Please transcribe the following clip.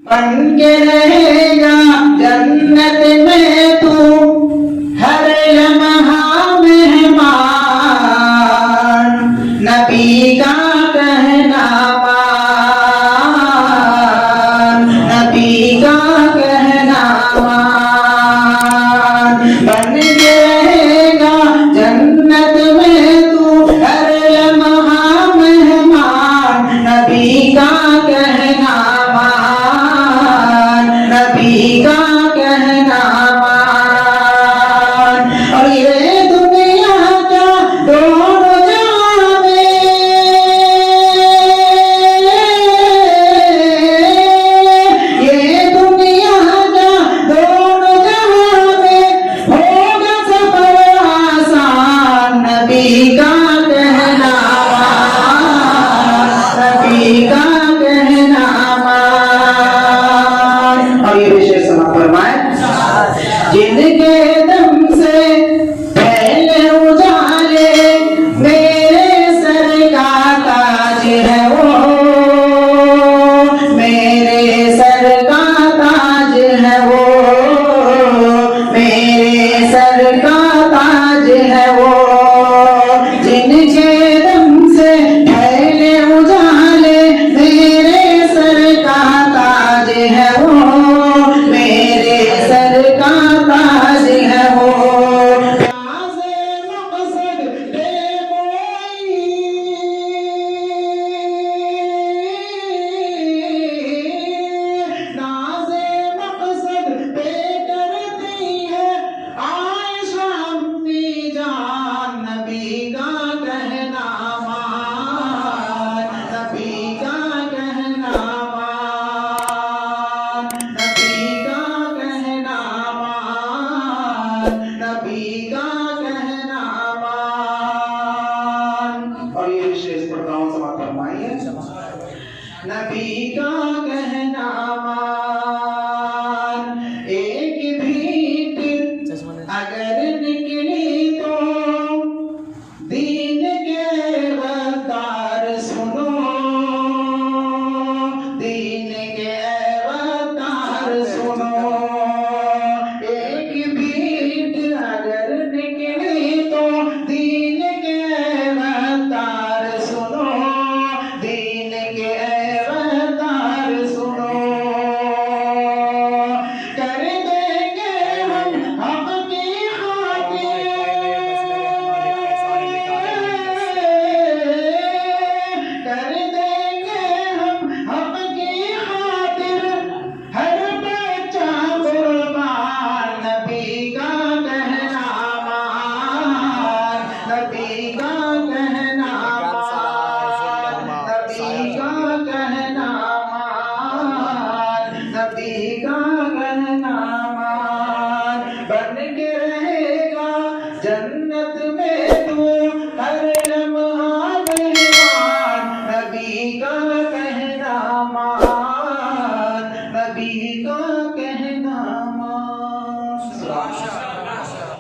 बन के रहेगा जन्नत में तू हर लम्हा मेहमान, नबी का कहना मान, नबी का कहना मान। बन के रहेगा जन्नत में तू हर लम्हा मेहमान, नबी का कहना मान, नबी का कहना मान। और ये दुनिया का दोनों जहां में, ये दुनिया का दोनों जहां में होगा सफर आसान, नबी का कहना मान, नबी का कहना मान। और ये विशेष समा फरमाए, जिनके दम से पहले उजाले मेरे सर का ताज है वो, मेरे सर का ताज है वो, मेरे सर का ताज है वो। जिनके दम से पहले उजाले मेरे सर का ताज है वो, मेरे सर का ताज है वो। नाज़े मक़सद बेगोई, नाज़े मक़सद पे करती है आयशा अम्मी जान, नबी का कहना मान, नबी का कहना मान, नबी का कहना मान, नबी का कहना मान। और ये विशेष प्रताओं से बात फरमाई है, नबी का कहना मान। एक भीट अगर निकली तो दीन के वक़्तार सुनो, दीन के वक़्तार सुनो। एक भीट अगर निकली तो दीन के वक़्तार सुनो, दीन के वक़्तार सुनो। कर देंगे हम अपनी खातिर, कर देंगे हम अपनी खातिर हर बच्चा कुर्बान, नबी का कहना मान, नबी का